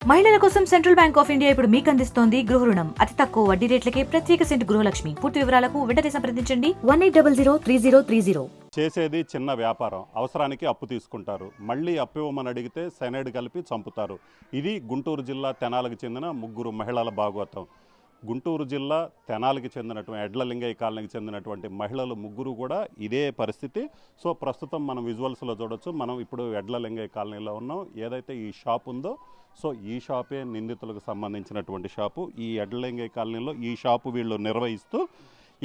మహిళల కోసం central bank of India ఇప్పుడు మీకు అందిస్తోంది గృహ రుణం. అతి తక్కువ వడ్డీ రేట్లకే ప్రత్యేక సెంటు గృహలక్ష్మి. పూర్తి వివరాలకు వెంటనే సంప్రదించండి 18003030. చేసేది చిన్న వ్యాపారం, అవసరానికి అప్పు తీసుకుంటారు, మళ్ళీ అప్పు ఇవ్వమని అడిగితే సైనైడ్ కలిపి చంపుతారు. ఇది గుంటూరు జిల్లా తెనాలికి చెందిన ముగ్గురు మహిళల భాగవతం. గుంటూరు జిల్లా తెనాలికి చెందినటువంటి ఎడ్లలింగయ్య కాలనీకి చెందినటువంటి మహిళలు ముగ్గురు కూడా ఇదే పరిస్థితి. సో ప్రస్తుతం మనం విజువల్స్లో చూడొచ్చు. మనం ఇప్పుడు ఎడ్లలింగయ్య కాలనీలో ఉన్నాం. ఏదైతే ఈ షాప్ ఉందో, సో ఈ షాపే నిందితులకు సంబంధించినటువంటి షాపు. ఈ ఎడ్లలింగయ్య కాలనీలో ఈ షాపు వీళ్ళు నిర్వహిస్తూ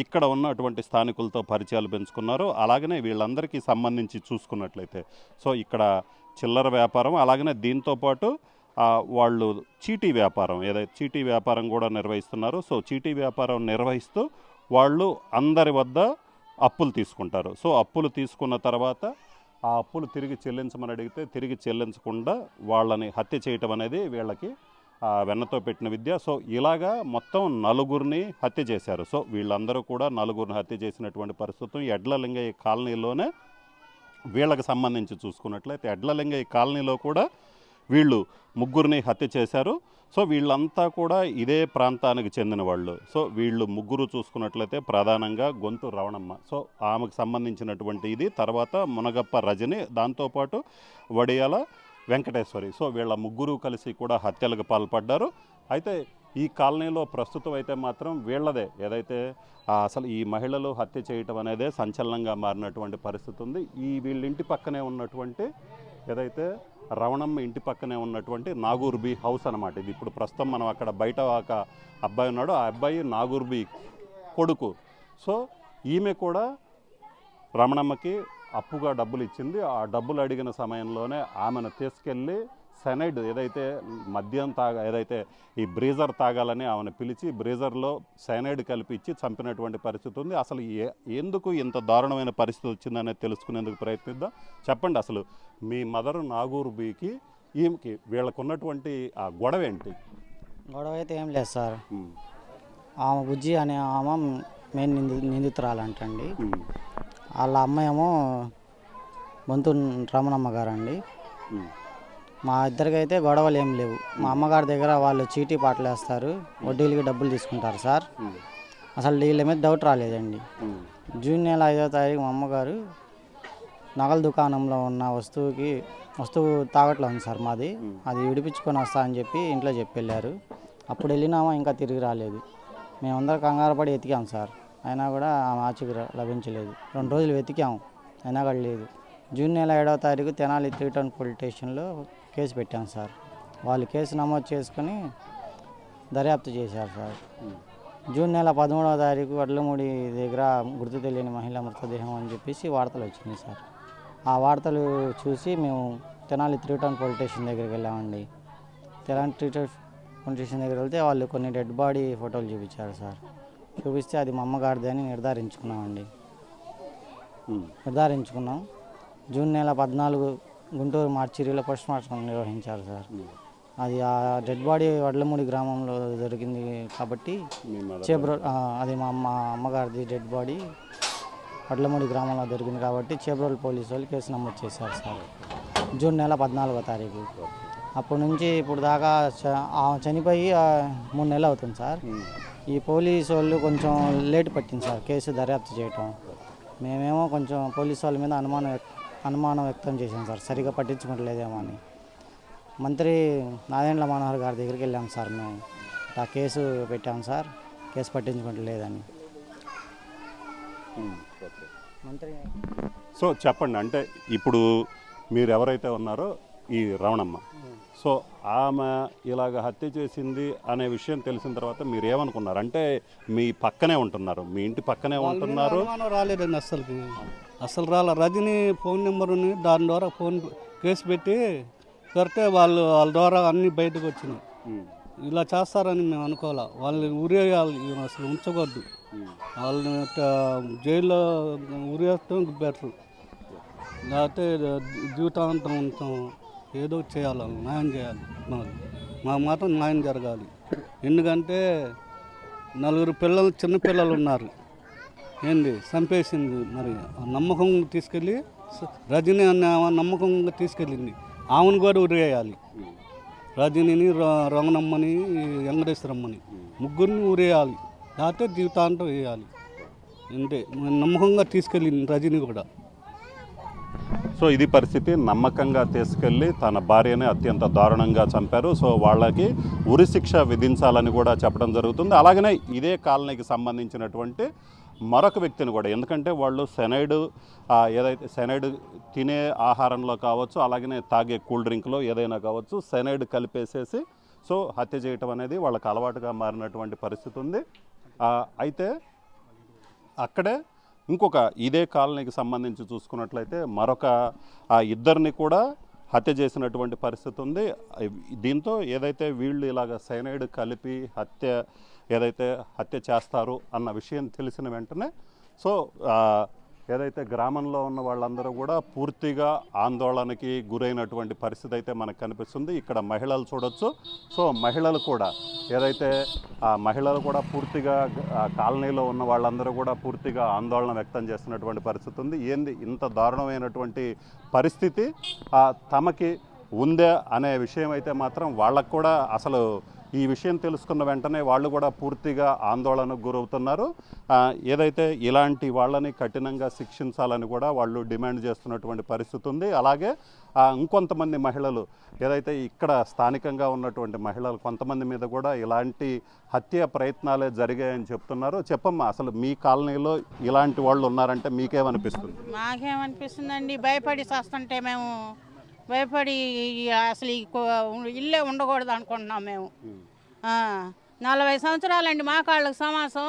ఇక్కడ ఉన్నటువంటి స్థానికులతో పరిచయాలు పెంచుకున్నారు. అలాగనే వీళ్ళందరికీ సంబంధించి చూసుకున్నట్లయితే సో ఇక్కడ చిల్లర వ్యాపారం, అలాగనే దీంతోపాటు వాళ్ళు చీటీ వ్యాపారం, ఏదైతే చీటీ వ్యాపారం కూడా నిర్వహిస్తున్నారు. సో చీటీ వ్యాపారం నిర్వహిస్తూ వాళ్ళు అందరి వద్ద అప్పులు తీసుకుంటారు. సో అప్పులు తీసుకున్న తర్వాత ఆ అప్పులు తిరిగి చెల్లించమని అడిగితే తిరిగి చెల్లించకుండా వాళ్ళని హత్య చేయటం అనేది వీళ్ళకి వెన్నతో పెట్టిన విద్య. సో ఇలాగా మొత్తం నలుగురిని హత్య చేశారు. సో వీళ్ళందరూ కూడా నలుగురిని హత్య చేసినటువంటి పరిస్థితి ఎడ్లలింగయ్య కాలనీలోనే వీళ్ళకి సంబంధించి చూసుకున్నట్లయితే ఎడ్లలింగయ్య కాలనీలో కూడా వీళ్ళు ముగ్గురిని హత్య చేశారు. సో వీళ్ళంతా కూడా ఇదే ప్రాంతానికి చెందిన వాళ్ళు. సో వీళ్ళు ముగ్గురు చూసుకున్నట్లయితే ప్రధానంగా గొంతు రవణమ్మ, సో ఆమెకు సంబంధించినటువంటి ఇది, తర్వాత మునగప్ప రజని, దాంతోపాటు వడియాల వెంకటేశ్వరి. సో వీళ్ళ ముగ్గురు కలిసి కూడా హత్యలకు పాల్పడ్డారు. అయితే ఈ కాలనీలో ప్రస్తుతం అయితే మాత్రం వీళ్ళదే ఏదైతే అసలు ఈ మహిళలు హత్య చేయటం అనేదే సంచలనంగా మారినటువంటి పరిస్థితి ఉంది. వీళ్ళ ఇంటి పక్కనే ఉన్నటువంటి ఏదైతే రవణమ్మ ఇంటి పక్కనే ఉన్నటువంటి నాగూర్ బి హౌస్ అనమాట ఇది. ఇప్పుడు ప్రస్తుతం మనం అక్కడ బయట ఒక అబ్బాయి ఉన్నాడు, ఆ అబ్బాయి నాగూర్ బి కొడుకు. సో ఈమె కూడా రమణమ్మకి అప్పుగా డబ్బులు ఇచ్చింది. ఆ డబ్బులు అడిగిన సమయంలోనే ఆమెను తీసుకెళ్ళి సైనైడ్ ఏదైతే మద్యం ఏదైతే ఈ బ్రీజర్ తాగాలని ఆమెను పిలిచి బ్రీజర్లో సైనైడ్ కలిపి ఇచ్చి చంపినటువంటి పరిస్థితి ఉంది. అసలు ఎందుకు ఇంత దారుణమైన పరిస్థితి వచ్చిందనేది తెలుసుకునేందుకు ప్రయత్నిద్దాం. చెప్పండి, అసలు మీ మదర్ నాగూర్ బీకి ఈమెకి వీళ్ళకు ఉన్నటువంటి ఆ గొడవ ఏంటి? గొడవ అయితే ఏం లేదు సార్. ఆమె బుజ్జి అనే ఆమె మెయిన్ నిందితురాలంటండి. వాళ్ళ అమ్మ ఏమో బొంతు రమణమ్మ గారు అండి. మా ఇద్దరికైతే గొడవలు ఏం లేవు. మా అమ్మగారి దగ్గర వాళ్ళు చీటీ పాటలు వేస్తారు, వడ్డీలకి డబ్బులు తీసుకుంటారు సార్. అసలు వీళ్ళ మీద డౌట్ రాలేదండి. జూన్ నెల 5వ తారీఖు మా అమ్మగారు నగల దుకాణంలో ఉన్న వస్తువు తాగట్లో ఉంది సార్ మాది, అది విడిపించుకొని వస్తా అని చెప్పి ఇంట్లో చెప్పి వెళ్ళారు. అప్పుడు వెళ్ళినామా ఇంకా తిరిగి రాలేదు. మేమందరం కంగారు పడి వెతికాం సార్, అయినా కూడా ఆమె ఆచూకీ లభించలేదు. 2 రోజులు వెతికాము, అయినా కూడా లేదు. జూన్ నెల 7వ తారీఖు తెనాలి 3 టౌన్ పోలీస్ స్టేషన్లో కేసు పెట్టాం సార్. వాళ్ళు కేసు నమోదు చేసుకొని దర్యాప్తు చేశారు సార్. జూన్ నెల 13వ తారీఖు వడ్లమూడి దగ్గర గుర్తు తెలియని మహిళ మృతదేహం అని చెప్పేసి వార్తలు వచ్చినాయి సార్. ఆ వార్తలు చూసి మేము తెనాలి 3 టౌన్ పోలీస్ స్టేషన్ దగ్గరికి వెళ్ళామండి. తెనాలి 3 టౌన్ పోలీస్ స్టేషన్ దగ్గరికి వెళ్తే వాళ్ళు కొన్ని డెడ్ బాడీ ఫోటోలు చూపించారు సార్. చూపిస్తే అది మా అమ్మగారిది అని నిర్ధారించుకున్నాం. జూన్ నెల 14 గుంటూరు మార్చిరీలో పోస్ట్ మార్టం నిర్వహించారు సార్. అది ఆ డెడ్ బాడీ వడ్లమూడి గ్రామంలో దొరికింది కాబట్టి అది మా అమ్మగారిది డెడ్ బాడీ వడ్లమూడి గ్రామంలో దొరికింది కాబట్టి చేబ్రోలు పోలీసు వాళ్ళు కేసు నమోదు చేశారు సార్. జూన్ నెల 14వ తారీఖు. అప్పటి నుంచి ఇప్పుడు దాకా చనిపోయి 3 నెలలు అవుతుంది సార్. ఈ పోలీసు వాళ్ళు కొంచెం లేట్ పట్టింది సార్ కేసు దర్యాప్తు చేయటం. మేమేమో కొంచెం పోలీసు వాళ్ళ మీద అనుమానం వ్యక్తం చేశాం సార్, సరిగా పట్టించుకోవట్లేదేమో అని. మంత్రి నాదెండ్ల మనోహర్ గారి దగ్గరికి వెళ్ళాం సార్. మేము ఆ కేసు పెట్టాం సార్, కేసు పట్టించుకోవట్లేదని. మంత్రి సో చెప్పండి, అంటే ఇప్పుడు మీరు ఎవరైతే ఉన్నారో ఈ రవణమ్మ, సో ఆమె ఇలాగ హత్య చేసింది అనే విషయం తెలిసిన తర్వాత మీరు ఏమనుకున్నారు? అంటే మీ పక్కనే ఉంటున్నారు, మీ ఇంటి పక్కనే ఉంటున్నారు. రాలేదండి అసలు రాలే. రజని ఫోన్ నెంబర్ని దాని ద్వారా కేసు పెట్టి కడితే వాళ్ళ ద్వారా అన్నీ బయటకు వచ్చినాయి. ఇలా చేస్తారని మేము అనుకోవాలి. వాళ్ళని ఉరేయాలి, అసలు ఉంచకూడదు. వాళ్ళని జైల్లో ఉరేస్తాం బెటర్, లేకపోతే జీవితాంతం ఉంటాం. ఏదో చేయాలి, న్యాయం చేయాలి. మాకు మాత్రం న్యాయం జరగాలి. ఎందుకంటే 4 చిన్నపిల్లలు ఉన్నారు. ఏంది చంపేసింది. మరి నమ్మకం తీసుకెళ్ళి రజని అనే నమ్మకంగా తీసుకెళ్ళింది. ఆమెను కూడా ఉరేయాలి. రజనిని రంగనమ్మని వెంకటేశ్వరమ్మని ముగ్గురిని ఊరేయాలి, లేకపోతే జీవితాంతం వేయాలి. అంటే నమ్మకంగా తీసుకెళ్ళింది రజని కూడా. సో ఇది పరిస్థితి. నమ్మకంగా తీసుకెళ్ళి తన భార్యని అత్యంత దారుణంగా చంపారు. సో వాళ్ళకి ఉరిశిక్ష విధించాలని కూడా చెప్పడం జరుగుతుంది. అలాగనే ఇదే కాలనీకి సంబంధించినటువంటి మరొక వ్యక్తిని కూడా, ఎందుకంటే వాళ్ళు సెనైడ్ ఏదైతే సెనైడ్ తినే ఆహారంలో కావచ్చు, అలాగనే తాగే కూల్ డ్రింక్లో ఏదైనా కావచ్చు, సెనైడ్ కలిపేసేసి సో హత్య చేయటం అనేది వాళ్ళకి అలవాటుగా మారినటువంటి పరిస్థితి ఉంది. అయితే అక్కడే ఇంకొక ఇదే కాలనీకి సంబంధించి చూసుకున్నట్లయితే మరొక ఇద్దరిని కూడా హత్య చేసినటువంటి పరిస్థితి ఉంది. దీంతో ఏదైతే వీళ్ళు ఇలాగ సైనైడ్ కలిపి హత్య చేస్తారు అన్న విషయం తెలిసిన వెంటనే సో ఏదైతే గ్రామంలో ఉన్న వాళ్ళందరూ కూడా పూర్తిగా ఆందోళనకి గురైనటువంటి పరిస్థితి అయితే మనకు కనిపిస్తుంది. ఇక్కడ మహిళలు చూడొచ్చు. సో మహిళలు కూడా ఏదైతే మహిళలు కూడా పూర్తిగా కాలనీలో ఉన్న వాళ్ళందరూ కూడా పూర్తిగా ఆందోళన వ్యక్తం చేస్తున్నటువంటి పరిస్థితి ఉంది. ఏంది ఇంత దారుణమైనటువంటి పరిస్థితి తమకి ఉందే అనే విషయం అయితే మాత్రం వాళ్ళకు కూడా అసలు ఈ విషయం తెలుసుకున్న వెంటనే వాళ్ళు కూడా పూర్తిగా ఆందోళనకు గురవుతున్నారు. ఏదైతే ఇలాంటి వాళ్ళని కఠినంగా శిక్షించాలని కూడా వాళ్ళు డిమాండ్ చేస్తున్నటువంటి పరిస్థితి ఉంది. అలాగే ఇంకొంతమంది మహిళలు ఏదైతే ఇక్కడ స్థానికంగా ఉన్నటువంటి మహిళలు కొంతమంది మీద కూడా ఇలాంటి హత్య ప్రయత్నాలే జరిగాయని చెప్తున్నారు. చెప్పమ్మా, అసలు మీ కాలనీలో ఇలాంటి వాళ్ళు ఉన్నారంటే మీకేమనిపిస్తుంది? మాకేమనిపిస్తుందండి, భయపడి చేస్తుంటే మేము భయపడి అసలు ఇల్లే ఉండకూడదు అనుకుంటున్నాం మేము. 40 సంవత్సరాలండి మా కాళ్ళకు సమాసం.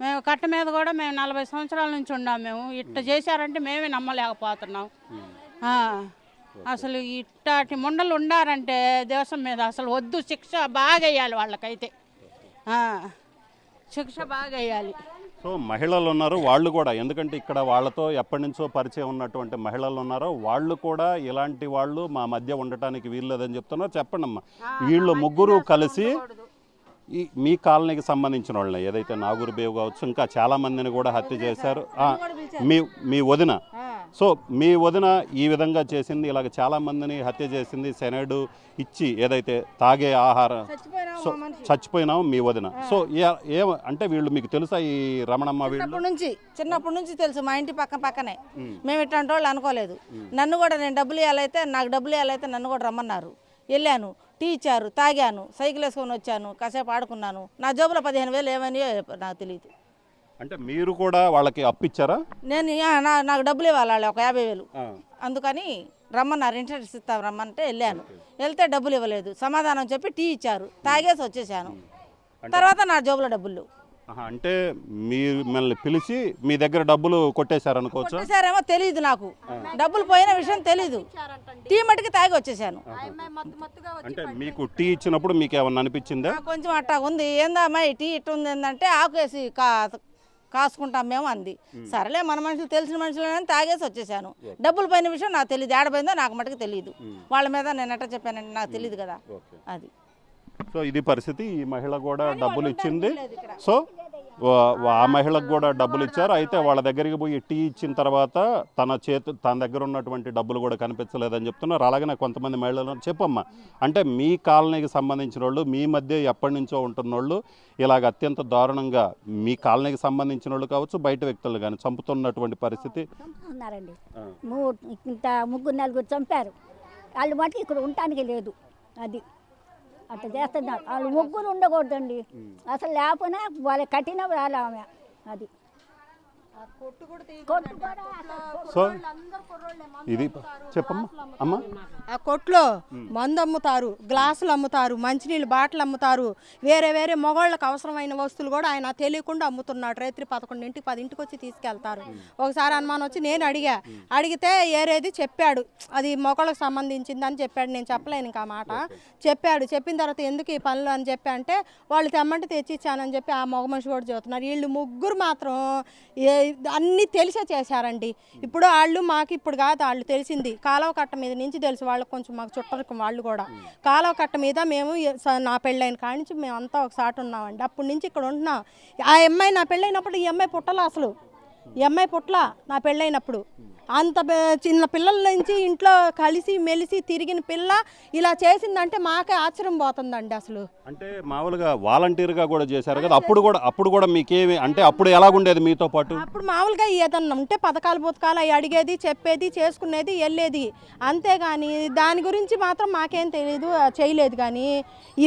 మేము కట్ట మీద కూడా మేము 40 సంవత్సరాల నుంచి ఉన్నాం. మేము ఇట్ట చేశారంటే మేమే నమ్మలేకపోతున్నాం. అసలు ఇట్టాటి ముండలు ఉండారంటే దేశం మీద అసలు వద్దు, శిక్ష బాగా వేయాలి వాళ్ళకైతే, శిక్ష బాగా వేయాలి. సో మహిళలు ఉన్నారు, వాళ్ళు కూడా, ఎందుకంటే ఇక్కడ వాళ్ళతో ఎప్పటి నుంచో పరిచయం ఉన్నటువంటి మహిళలు ఉన్నారో వాళ్ళు కూడా ఇలాంటి వాళ్ళు మా మధ్య ఉండటానికి వీల్లేదని చెప్తున్నారు. చెప్పండి అమ్మా, వీళ్ళు ముగ్గురు కలిసి మీ కాలనీకి సంబంధించిన వాళ్ళని ఏదైతే నాగూరు బేవ్ కావచ్చు ఇంకా చాలా మందిని కూడా హత్య చేశారు. మీ వదిన, సో మీ వదిన ఈ విధంగా చేసింది, ఇలాగ చాలా మందిని హత్య చేసింది, సెనైడ్ ఇచ్చి ఏదైతే తాగే ఆహారం. సో చచ్చిపోయినాము మీ వదిన. సో అంటే వీళ్ళు మీకు తెలుసా ఈ రమణమ్మ? చిన్నప్పటి నుంచి తెలుసు, మా ఇంటి పక్కనే. మేము ఇట్లాంటి వాళ్ళు అనుకోలేదు. నన్ను కూడా నేను డబ్బులు ఇవ్వాలైతే నాకు డబ్బులు ఇవ్వాలైతే నన్ను కూడా రమ్మన్నారు. వెళ్ళాను, టీ ఇచ్చారు, తాగాను, సైకిల్ వేసుకొని వచ్చాను, కాసేపు ఆడుకున్నాను. నా జోబులో 15,000 ఏమని నాకు తెలియదు. అంటే మీరు కూడా వాళ్ళకి అప్పిచ్చారా? నేను నాకు డబ్బులు ఇవ్వాలి, ఒక 50,000. అందుకని రమ్మన్నారు, ఇంట్రెస్ట్ ఇస్తాం రమ్మంటే వెళ్ళాను. వెళ్తే డబ్బులు ఇవ్వలేదు, సమాధానం చెప్పి టీ ఇచ్చారు, తాగేసి వచ్చేసాను. తర్వాత నా జోబులో డబ్బులు. అంటే మిమ్మల్ని పిలిచి మీ దగ్గర డబ్బులు కొట్టేశారనుకోవచ్చు. కొట్టేశారేమో తెలియదు, నాకు డబ్బులు పోయిన విషయం తెలీదు. టీ మటుకి తాగి వచ్చేసాను. అంటే మీకు టీ ఇచ్చినప్పుడు మీకు ఏమన్నా అనిపించిందా? కొంచెం అట్టా ఉంది, ఏందమ్మా ఈ టీ ఇట్టు ఉంది ఏంటంటే ఆకేసి కాసుకుంటాం మేము అంది. సరేలే, మన మనుషులు తెలిసిన మనుషులు తాగేసి వచ్చేసాను. డబ్బులు పోయిన విషయం నాకు తెలియదు, ఏడపోయిందో నాకు మటుకు తెలియదు. వాళ్ళ మీద నేను ఎట్లా చెప్పానంటే నాకు తెలియదు కదా అది. సో ఇది పరిస్థితి. ఈ మహిళ కూడా డబ్బులు ఇచ్చింది. సో ఆ మహిళకు కూడా డబ్బులు ఇచ్చారు. అయితే వాళ్ళ దగ్గరికి పోయి టీ ఇచ్చిన తర్వాత తన దగ్గర ఉన్నటువంటి డబ్బులు కూడా కనిపించలేదని చెప్తున్నారు. అలాగనే కొంతమంది మహిళలు. చెప్పమ్మా, అంటే మీ కాలనీకి సంబంధించిన వాళ్ళు, మీ మధ్య ఎప్పటి నుంచో ఉంటున్న వాళ్ళు ఇలాగ అత్యంత దారుణంగా మీ కాలనీకి సంబంధించిన వాళ్ళు కావచ్చు, బయట వ్యక్తులు కానీ చంపుతున్నటువంటి పరిస్థితి ఉన్నారండి. ఇంత 3-4 చంపారు. వాళ్ళు మటుకు ఇక్కడ ఉండటానికి లేదు. అది అట్లా చేస్తున్నారు. వాళ్ళు ముగ్గురు ఉండకూడదండి అసలు, లేకపోయినా వాళ్ళ కఠిన ఆమె. అది సో ఇది చెప్పమ్మా అమ్మా. ఆ కొట్లో మందు అమ్ముతారు, గ్లాసులు అమ్ముతారు, మంచినీళ్ళు బాటిల్ అమ్ముతారు, వేరే మగవాళ్ళకి అవసరమైన వస్తువులు కూడా ఆయన తెలియకుండా అమ్ముతున్నాడు. రాత్రి 11ంటికి 10ంటికి వచ్చి తీసుకెళ్తారు. ఒకసారి అనుమానం వచ్చి నేను అడిగితే ఏరేది చెప్పాడు, అది మగవాళ్ళకి సంబంధించింది అని చెప్పాడు. నేను చెప్పలేను ఇంకా మాట. చెప్పిన తర్వాత ఎందుకు ఈ పనులు అని చెప్పి అంటే వాళ్ళు తెమ్మంటే తెచ్చిచ్చానని చెప్పి ఆ మగ మనిషి కూడా చెబుతున్నారు. వీళ్ళు ముగ్గురు మాత్రం అన్నీ తెలిసే చేశారండి. ఇప్పుడు వాళ్ళు మాకు ఇప్పుడు కాదు, వాళ్ళు తెలిసింది కాలువ కట్ట మీద నుంచి తెలుసు. వాళ్ళకి కొంచెం మాకు చుట్టరికం. వాళ్ళు కూడా కాలువ కట్ట మీద మేము నా పెళ్ళైన కాడి నుంచి మేము అంతా ఒకసారి ఉన్నామండి. అప్పటి నుంచి ఇక్కడ ఉంటున్నాం. ఆ అమ్మాయి నా పెళ్ళైనప్పుడు ఈ అమ్మాయి పుట్టలా, అసలు ఈ అమ్మాయి పుట్టలా నా పెళ్ళైనప్పుడు. అంత చిన్న పిల్లల నుంచి ఇంట్లో కలిసి మెలిసి తిరిగిన పిల్ల ఇలా చేసిందంటే మాకే ఆశ్చర్యం పోతుందండి అసలు. అంటే మామూలుగా వాలంటీర్గా కూడా చేశారు కదా, అప్పుడు కూడా మీకేమి అంటే అప్పుడు ఎలాగుండేది మీతో పాటు? అప్పుడు మామూలుగా ఏదన్నా ఉంటే పథకాలు పుతకాలు అవి అడిగేది, చెప్పేది, చేసుకునేది, వెళ్ళేది, అంతేగాని దాని గురించి మాత్రం మాకేం తెలియదు, చేయలేదు. కానీ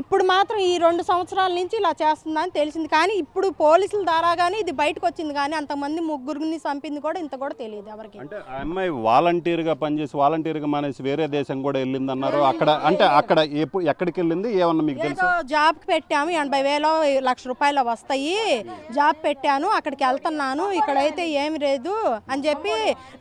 ఇప్పుడు మాత్రం ఈ 2 సంవత్సరాల నుంచి ఇలా చేస్తుందని తెలిసింది. కానీ ఇప్పుడు పోలీసుల ద్వారా కానీ ఇది బయటకు వచ్చింది. కానీ అంతమంది ముగ్గురిని చంపింది కూడా ఇంత కూడా తెలియదు ఎవరికి. అంటే ఆ అమ్మాయి వాలంటీర్గా పనిచేసి వాలంటీర్గా మానేసి వేరే దేశం కూడా వెళ్ళింది అన్నారు. అక్కడ ఎక్కడికి వెళ్ళింది ఏమన్నా మీకు తెలుసు? జాబ్కి పెట్టాము, 80,000 1,00,000 రూపాయలు వస్తాయి, జాబ్ పెట్టాను, అక్కడికి వెళ్తున్నాను, ఇక్కడైతే ఏమి లేదు అని చెప్పి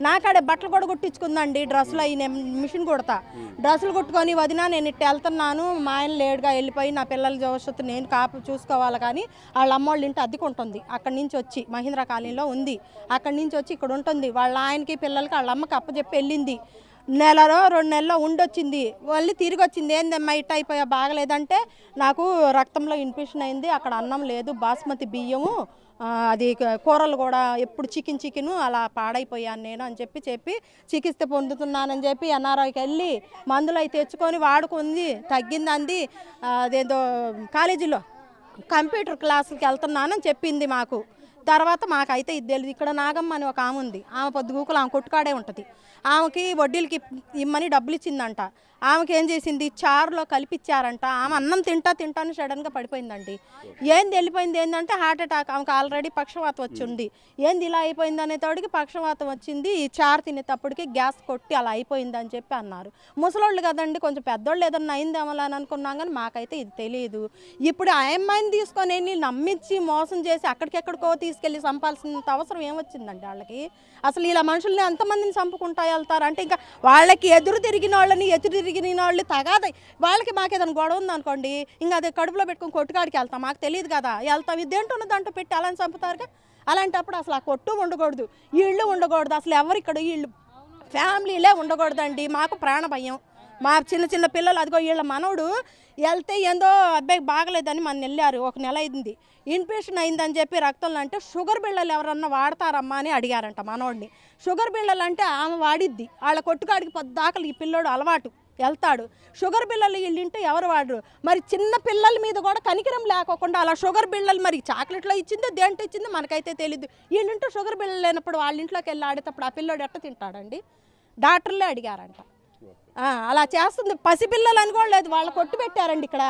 నాకాడే బట్టలు కూడా కుట్టించుకుందండి. డ్రెస్సులు అవి నేను మిషన్ కుడతా, డ్రెస్సులు కుట్టుకొని వదినా నేను ఇట్టు వెళ్తున్నాను, మా ఆయన లేడుగా వెళ్ళిపోయి నా పిల్లల భవిష్యత్తు నేను కాపు చూసుకోవాలి. కానీ వాళ్ళ అమ్మోళ్ళ ఇంటి అద్దెకుంటుంది, అక్కడి నుంచి వచ్చి మహీంద్రా కాలనీలో ఉంది, అక్కడి నుంచి వచ్చి ఇక్కడ ఉంటుంది. వాళ్ళ ఆయనకి పిల్లలకి వాళ్ళ అమ్మకి అప్పచెప్పి వెళ్ళింది. 1-2 నెలల్లో ఉండొచ్చింది, మళ్ళీ తిరిగి వచ్చింది. ఏందమ్మా ఇట్ట అయిపోయా, బాగలేదంటే నాకు రక్తంలో ఇన్ఫెక్షన్ అయింది, అక్కడ అన్నం లేదు, బాస్మతి బియ్యము, అది కూరలు కూడా ఎప్పుడు చికెన్ అలా పాడైపోయాను నేను అని చెప్పి చికిత్స పొందుతున్నానని చెప్పి ఎన్ఆర్ఐకి వెళ్ళి మందులు అవి తెచ్చుకొని వాడుకుంది, తగ్గింది అంది. అదేదో కాలేజీలో కంప్యూటర్ క్లాసులకి వెళ్తున్నానని చెప్పింది మాకు. తర్వాత మాకైతే ఇది తెలియదు. ఇక్కడ నాగమ్మ అని ఒక ఆమె ఉంది, ఆమె పొద్దుగూకులు ఆమె కొట్టుకాడే ఉంటుంది. ఆమెకి వడ్డీలకి ఇమ్మని డబ్బులు ఇచ్చిందంట. ఆమెకి ఏం చేసింది, చారులో కలిపిచ్చారంట. ఆమె అన్నం తింటాను సడన్గా పడిపోయిందండి. ఏంది వెళ్ళిపోయింది ఏంటంటే హార్ట్ అటాక్, ఆమెకు ఆల్రెడీ పక్షవాతం వచ్చింది. ఏంది ఇలా అయిపోయింది అనేటోడికి పక్షవాతం వచ్చింది, ఈ చారు తినేటప్పటికి గ్యాస్ కొట్టి అలా అయిపోయింది అని చెప్పి అన్నారు. ముసలోళ్ళు కదండి, కొంచెం పెద్దోళ్ళు ఏదన్నా అయిందేమో అని అనుకున్నాం. కానీ మాకైతే ఇది తెలియదు. ఇప్పుడు ఆ అమ్మాయిని తీసుకొని వెళ్ళి నమ్మించి మోసం చేసి అక్కడికెక్కడికో తీసుకెళ్ళి చంపాల్సినంత అవసరం ఏమొచ్చిందండి వాళ్ళకి? అసలు ఇలా మనుషుల్ని అంతమందిని చంపుకుంటా వెళ్తారు అంటే ఇంకా వాళ్ళకి ఎదురు తిరిగిన వాళ్ళు తగాద వాళ్ళకి మాకేదైనా గొడవ ఉందనుకోండి, ఇంకా అది కడుపులో పెట్టుకుని కొట్టుకాడికి వెళ్తాం. మాకు తెలియదు కదా, వెళ్తాం. ఇదేంటున్న దాంట్లో పెట్టి అలా చంపుతారుగా. అలాంటప్పుడు అసలు ఆ కొట్టు ఉండకూడదు, ఇళ్ళు ఉండకూడదు, అసలు ఎవరు ఇక్కడ ఇళ్ళు ఫ్యామిలీలే ఉండకూడదండి. మాకు ప్రాణ భయం. మా చిన్న పిల్లలు అదిగో వీళ్ళ మనవడు వెళ్తే ఏందో అబ్బాయికి బాగలేదని మన వెళ్ళారు, 1 నెల అయింది, ఇన్ఫెక్షన్ అయిందని చెప్పి రక్తంలో అంటే షుగర్ బిళ్ళలు ఎవరన్నా వాడతారమ్మా అని అడిగారంట మనోడిని. షుగర్ బిళ్ళలు అంటే ఆమె వాడిద్ది, వాళ్ళ కొట్టుకాడికి పొద్దాకలు ఈ పిల్లోడు అలవాటు వెళ్తాడు. షుగర్ బిళ్ళలు వీళ్ళింటే ఎవరు వాడరు. మరి చిన్న పిల్లల మీద కూడా కనికరం లేకోకుండా అలా షుగర్ బిళ్ళలు మరి చాక్లెట్లో ఇచ్చిందో దేంట్లో ఇచ్చిందో మనకైతే తెలియదు. వీళ్ళింటూ షుగర్ బిళ్ళలు లేనప్పుడు వాళ్ళ ఇంట్లోకి వెళ్ళి ఆడేటప్పుడు ఆ పిల్లోడు ఎట్ట తింటాడండి? డాక్టర్లే అడిగారంట. అలా చేస్తుంది. పసిపిల్లలు అని కూడా లేదు, వాళ్ళ కొట్టు పెట్టారండి ఇక్కడ.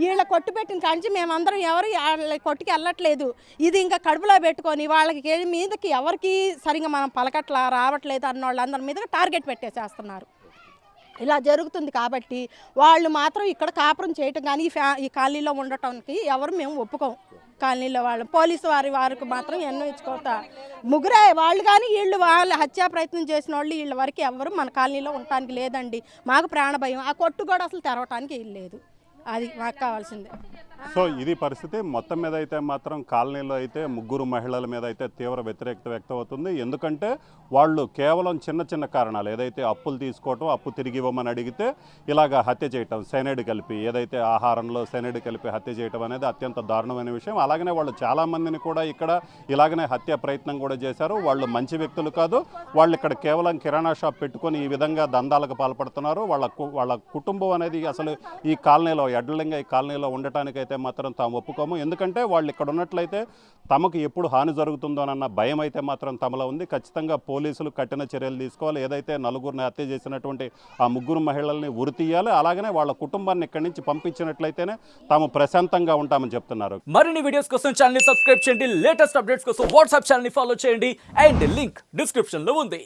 వీళ్ళ కొట్టు పెట్టిన కాంచి మేమందరం ఎవరు వాళ్ళ కొట్టుకి వెళ్ళట్లేదు. ఇది ఇంకా కడుపులో పెట్టుకొని వాళ్ళకి మీదకి ఎవరికి సరిగా మనం పలకట్లా రావట్లేదు అన్న వాళ్ళందరి మీదకి టార్గెట్ పెట్టేసేస్తున్నారు. ఇలా జరుగుతుంది కాబట్టి వాళ్ళు మాత్రం ఇక్కడ కాపురం చేయటం కానీ ఈ కాలనీలో ఉండటానికి ఎవరు మేము ఒప్పుకోం. కాలనీలో వాళ్ళు పోలీసు వారికి మాత్రం ఎన్నో ఇచ్చుకోతా ముగ్గురే వాళ్ళు. కానీ వీళ్ళు హత్యా ప్రయత్నం చేసిన వాళ్ళు వీళ్ళ వరకు ఎవరు మన కాలనీలో ఉండటానికి లేదండి. మాకు ప్రాణ భయం. ఆ కొట్టు కూడా అసలు తెరవటానికి లేదు. అది మాకు కావాల్సిందే. సో ఇది పరిస్థితి. మొత్తం మీద అయితే మాత్రం కాలనీలో అయితే 3 మహిళల మీద అయితే తీవ్ర వ్యతిరేకత వ్యక్తమవుతుంది. ఎందుకంటే వాళ్ళు కేవలం చిన్న కారణాలు, ఏదైతే అప్పులు తీసుకోవటం, అప్పు తిరిగి ఇవ్వమని అడిగితే ఇలాగ హత్య చేయటం, సైనైడ్ కలిపి, ఏదైతే ఆహారంలో సైనైడ్ కలిపి హత్య చేయటం అనేది అత్యంత దారుణమైన విషయం. అలాగనే వాళ్ళు చాలామందిని కూడా ఇక్కడ ఇలాగనే హత్య ప్రయత్నం కూడా చేశారు. వాళ్ళు మంచి వ్యక్తులు కాదు. వాళ్ళు ఇక్కడ కేవలం కిరాణా షాప్ పెట్టుకొని ఈ విధంగా దందాలకు పాల్పడుతున్నారు. వాళ్ళ కుటుంబం అనేది అసలు ఈ కాలనీలో ఎడ్డలింగా ఈ కాలనీలో ఉండటానికి అయితే మాత్రం తాము ఒప్పుకోము. ఎందుకంటే వాళ్ళు ఇక్కడ ఉన్నట్లయితే తమకు ఎప్పుడు హాని జరుగుతుందోనన్న భయం అయితే మాత్రం తమలో ఉంది. ఖచ్చితంగా పోలీసులు కఠిన చర్యలు తీసుకోవాలి. ఏదైతే 4గురిని హత్య చేసినటువంటి ఆ 3 మహిళల్ని ఉరి తీయాలి. అలాగనే వాళ్ళ కుటుంబాన్ని ఇక్కడి నుంచి పంపించినట్లయితేనే తాము ప్రశాంతంగా ఉంటామని చెప్తున్నారు. మరిన్ని వీడియోస్ కోసం ఛానల్ ని సబ్స్క్రైబ్ చేయండి. లేటెస్ట్ అప్డేట్స్ కోసం వాట్సాప్ ఛానల్ ని ఫాలో చేయండి. అండ్ లింక్ డిస్క్రిప్షన్ లో ఉంది.